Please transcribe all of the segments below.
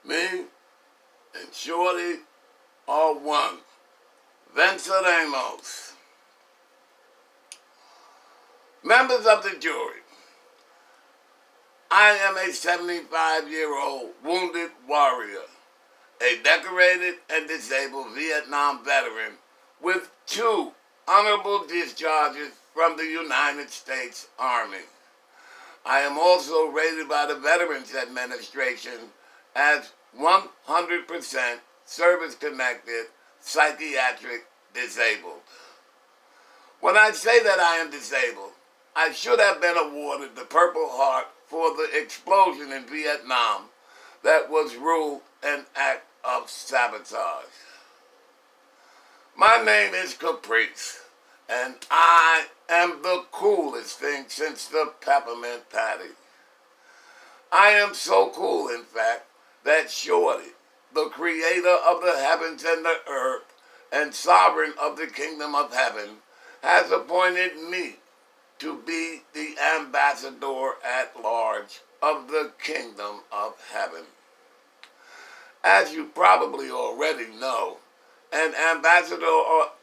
Me and Shorty are one. Vincent Amos. Members of the jury, I am a 75-year-old wounded warrior, a decorated and disabled Vietnam veteran with 2 honorable discharges from the United States Army. I am also rated by the Veterans Administration as 100% service-connected psychiatric disabled. When I say that I am disabled, I should have been awarded the Purple Heart for the explosion in Vietnam that was ruled an act of sabotage. My name is Caprice, and I am the coolest thing since the peppermint patty. I am so cool, in fact, that Shorty, the creator of the heavens and the earth and sovereign of the kingdom of heaven, has appointed me to be the ambassador at large of the kingdom of heaven. As you probably already know, an ambassador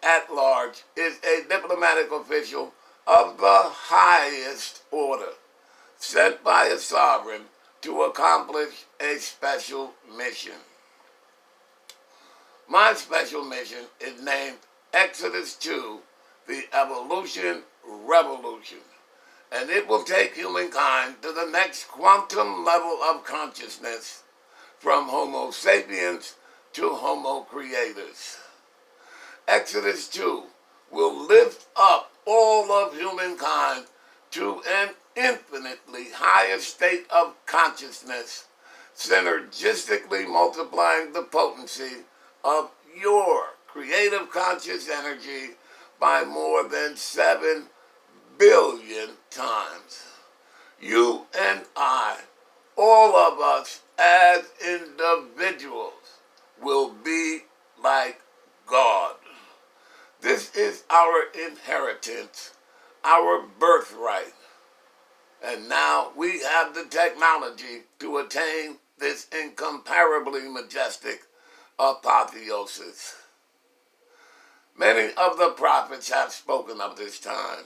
at large is a diplomatic official of the highest order, sent by a sovereign to accomplish a special mission. My special mission is named Exodus 2, the Evolution Revolution, and it will take humankind to the next quantum level of consciousness, from Homo sapiens to Homo creators. Exodus 2 will lift up all of humankind to an infinitely higher state of consciousness, synergistically multiplying the potency of your creative conscious energy by more than 7 billion times. You and I, all of us as individuals, will be like God. This is our inheritance, our birthright. And now we have the technology to attain this incomparably majestic apotheosis. Many of the prophets have spoken of this time.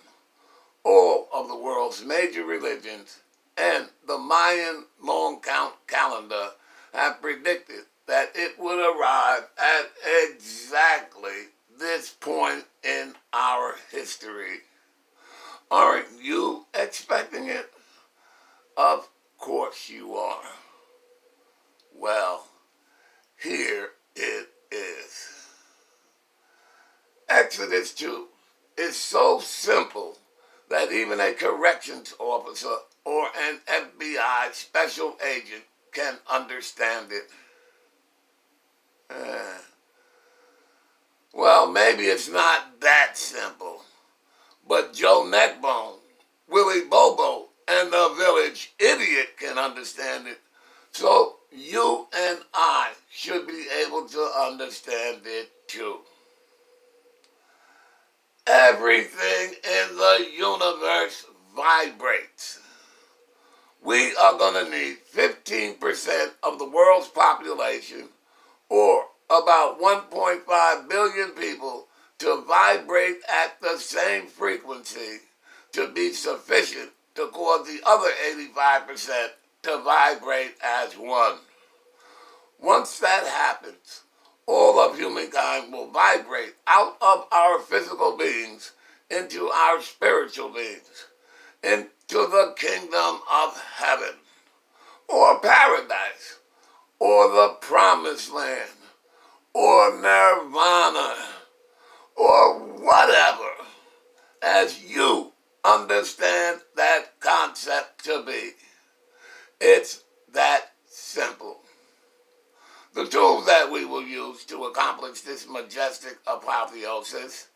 All of the world's major religions and the Mayan long count calendar have predicted that it would arrive at exactly this point in our history. Aren't you expecting it? Of course you are. Well, here it is. Exodus 2 is so simple that even a corrections officer or an FBI special agent can understand it. Well, maybe it's not that simple, but Joe Neckbone, Willie Bobo, and the village idiot can understand it. So you and I should be able to understand it too. Everything in the universe vibrates. We are going to need 15% of the world's population, or about 1.5 billion people, to vibrate at the same frequency to be sufficient to cause the other 85% to vibrate as one. Once that happens, all of humankind will vibrate out of our physical beings into our spiritual beings, into the kingdom of heaven, or paradise, or the promised land, or nirvana, or whatever, as you understand that concept to be. It's that simple. The tools that we will use to accomplish this majestic apotheosis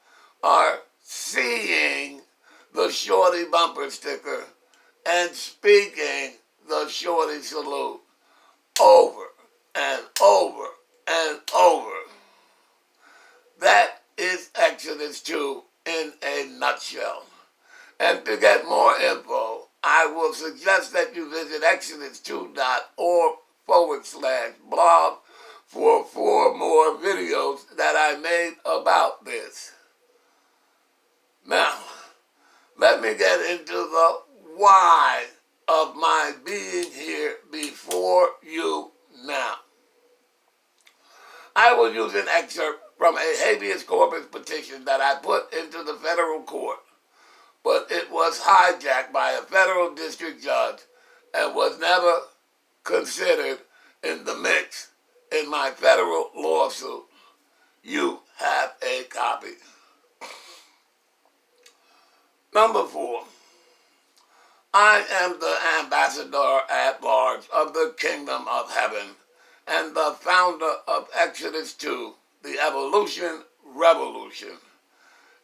are seeing the Shorty bumper sticker and speaking the Shorty salute over and over and over. That is Exodus 2 in a nutshell. And to get more info, I will suggest that you visit exodus2.org blog for 4 more videos that I made about this. Now, let me get into the why of my being here before you now. I will use an excerpt from a habeas corpus petition that I put into the federal court, but it was hijacked by a federal district judge and was never considered in the mix in my federal lawsuit. You have a copy. Number 4. I am the ambassador at large of the kingdom of heaven and the founder of Exodus 2, the Evolution Revolution,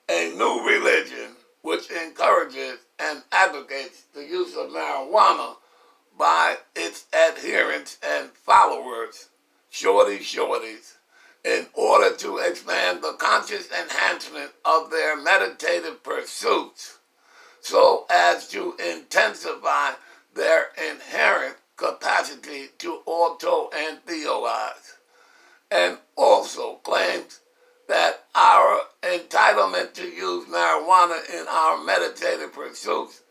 a new religion which encourages and advocates the use of marijuana by its adherents and followers, shorties, in order to expand the conscious enhancement of their meditative pursuits so as to intensify their inherent capacity to auto-entheoize, and also claims that our entitlement to use marijuana in our meditative pursuits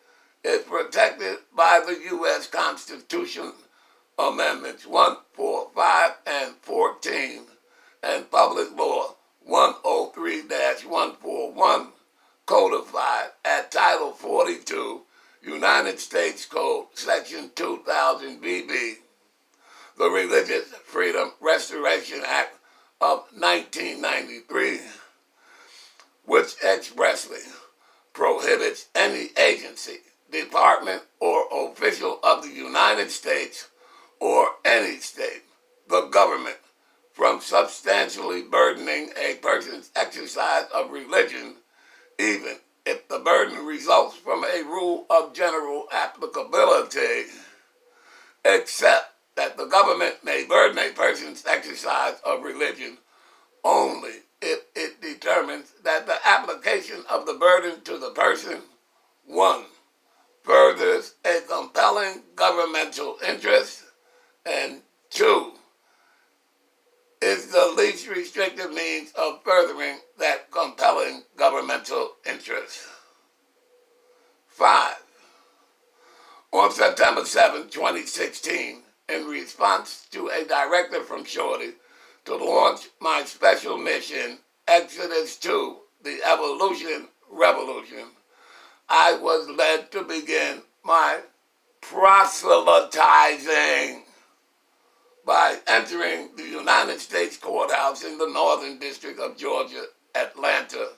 is protected by the U.S. Constitution, Amendments 1, 4, 5, and 14, and Public Law 103-141, codified at Title 42, United States Code, Section 2000 BB, the Religious Freedom Restoration Act of 1993, which expressly prohibits any agency, department, or official of the United States or any state, the government, from substantially burdening a person's exercise of religion, even if the burden results from a rule of general applicability, except that the government may burden a person's exercise of religion only if it determines that the application of the burden to the person, 1, furthers a compelling governmental interest, and 2, is the least restrictive means of furthering that compelling governmental interest. 5. On September 7, 2016, in response to a directive from Shorty to launch my special mission, Exodus 2, the Evolution Revolution, I was led to begin my proselytizing by entering the United States Courthouse in the Northern District of Georgia, Atlanta,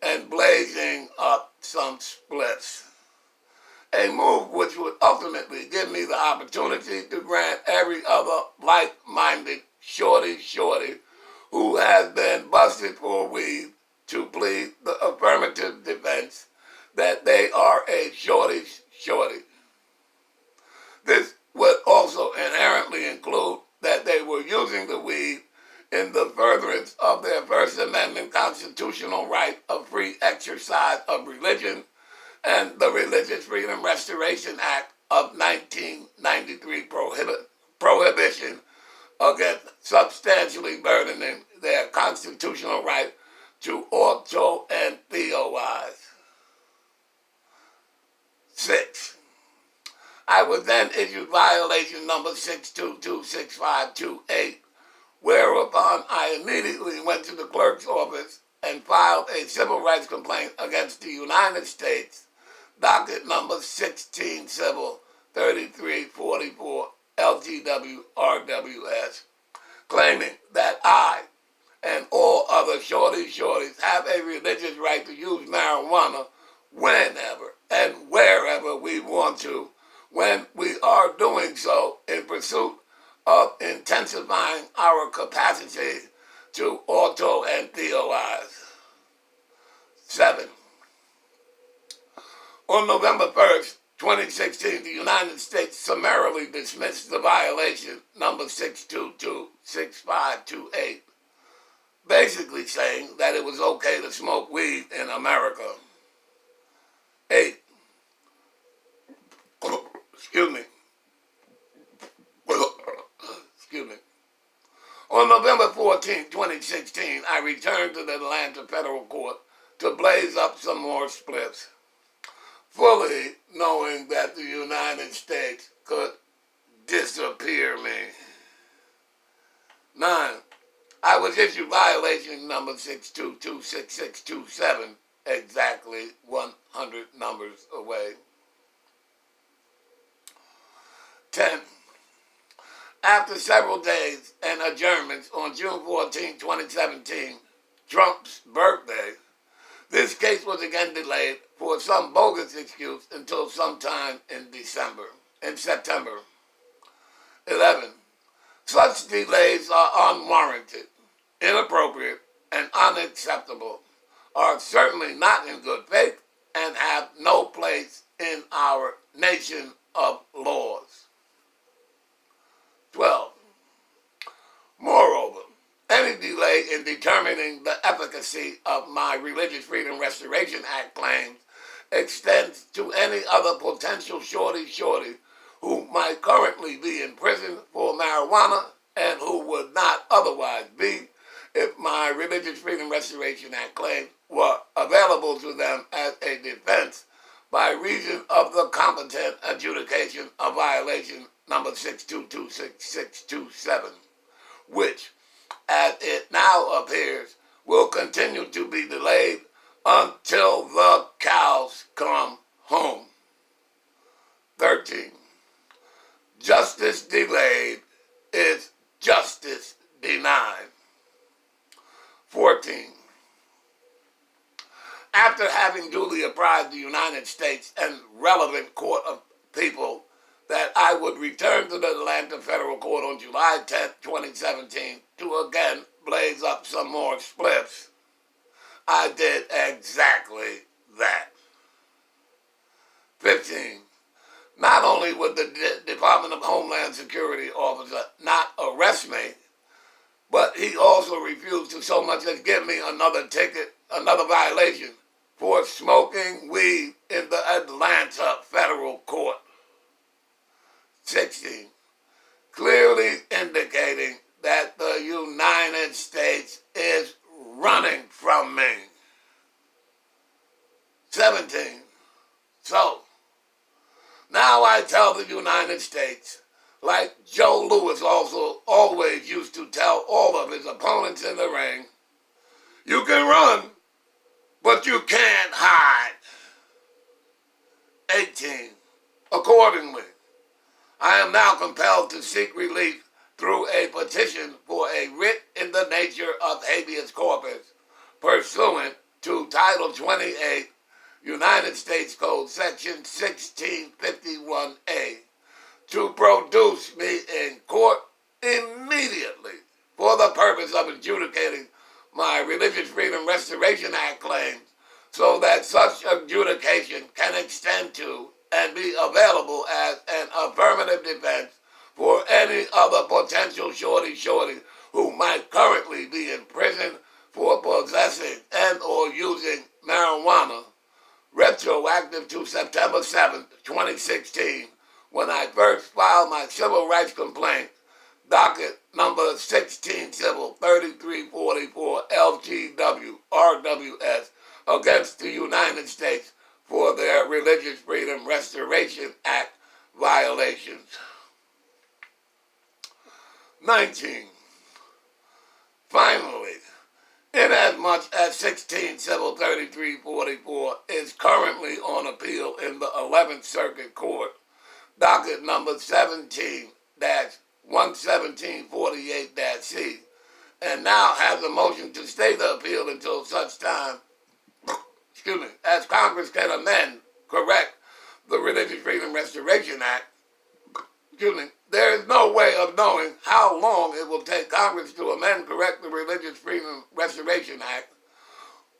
and blazing up some splits. A move which would ultimately give me the opportunity to grant every other like-minded shorty who has been busted for weed to plead the affirmative defense that they are a shorty. This would also inherently include that they were using the weed in the furtherance of their First Amendment constitutional right of free exercise of religion and the Religious Freedom Restoration Act of 1993 prohibition against substantially burdening their constitutional right to auto-entheoize. 6. I was then issued violation number 6226528, whereupon I immediately went to the clerk's office and filed a civil rights complaint against the United States, docket number 16 Civil 3344 LGW RWS, claiming that I and all other shorties have a religious right to use marijuana whenever and wherever we want to, when we are doing so in pursuit of intensifying our capacity to auto-entheoize. 7. On November 1st, 2016, the United States summarily dismissed the violation number 6226528, basically saying that it was okay to smoke weed in America. 8. Excuse me. On November 14, 2016, I returned to the Atlanta Federal Court to blaze up some more spliffs, fully knowing that the United States could disappear me. 9. I was issued violation number 6226627, exactly 100 numbers away. 10. After several days and adjournments on June 14, 2017, Trump's birthday, this case was again delayed for some bogus excuse until sometime in September. 11. Such delays are unwarranted, inappropriate, and unacceptable, are certainly not in good faith, and have no place in our nation of laws. 12. Moreover, any delay in determining the efficacy of my Religious Freedom Restoration Act claims extends to any other potential shorty who might currently be in prison for marijuana and who would not otherwise be if my Religious Freedom Restoration Act claims were available to them as a defense by reason of the competent adjudication of violation number 6226627, which, as it now appears, will continue to be delayed until the cows come home. 13. Justice delayed is justice denied. 14. After having duly apprised the United States and relevant court of people that I would return to the Atlanta Federal Court on July 10, 2017 to again blaze up some more spliffs, I did exactly that. 15. Not only would the Department of Homeland Security officer not arrest me, but he also refused to so much as give me another ticket, another violation for smoking weed in the Atlanta Federal Court. 16. Clearly indicating that the United States is running from me. 17. So, now I tell the United States, like Joe Louis also always used to tell all of his opponents in the ring, you can run, but you can't hide. 18. Accordingly, I am now compelled to seek relief through a petition for a writ in the nature of habeas corpus, pursuant to Title 28, United States Code, Section 1651A, to produce me in court immediately for the purpose of adjudicating my Religious Freedom Restoration Act claims, so that such adjudication can extend to and be available as an affirmative defense for any other potential shorty who might currently be in prison for possessing and or using marijuana, retroactive to September 7, 2016, when I first filed my civil rights complaint, docket number 16 Civil 3344 LGW RWS, against the United States for their Religious Freedom Restoration Act violations. 19. Finally, inasmuch as 16 Civil 3344 is currently on appeal in the 11th Circuit Court, docket number 17-11748-C, and now has a motion to stay the appeal until such time as Congress can amend, correct, the Religious Freedom Restoration Act. There is no way of knowing how long it will take Congress to amend, correct the Religious Freedom Restoration Act,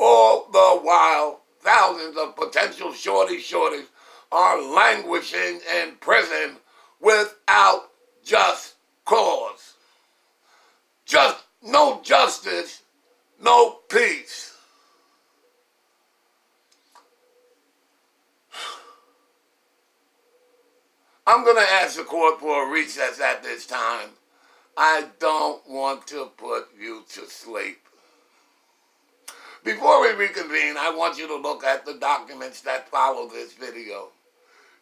all the while thousands of potential shorties are languishing in prison without just cause. Just no justice, no peace. I'm going to ask the court for a recess at this time. I don't want to put you to sleep. Before we reconvene, I want you to look at the documents that follow this video.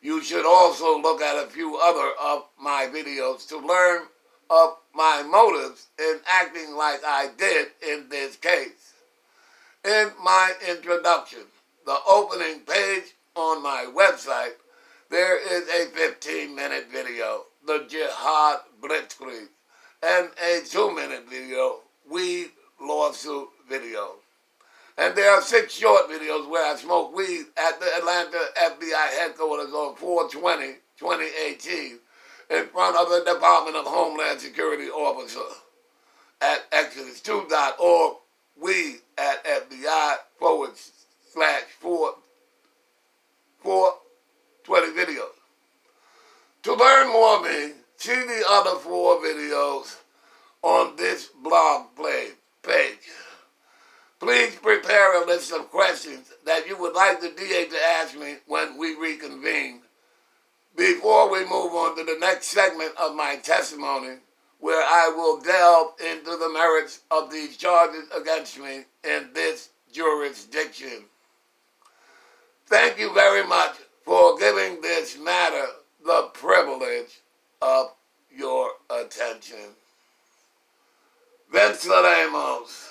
You should also look at a few other of my videos to learn of my motives in acting like I did in this case. In my introduction, the opening page on my website, there is a 15-minute video, the Jihad Blitzkrieg, and a 2-minute video, weed lawsuit video. And there are 6 short videos where I smoke weed at the Atlanta FBI headquarters on 4/20/2018 in front of the Department of Homeland Security officer at Exodus2.org, weed at FBI/4/420 videos. To learn more of me, see the other 4 videos on this blog page. Please prepare a list of questions that you would like the DA to ask me when we reconvene before we move on to the next segment of my testimony, where I will delve into the merits of these charges against me in this jurisdiction. Thank you very much for giving this matter the privilege of your attention. Venceremos.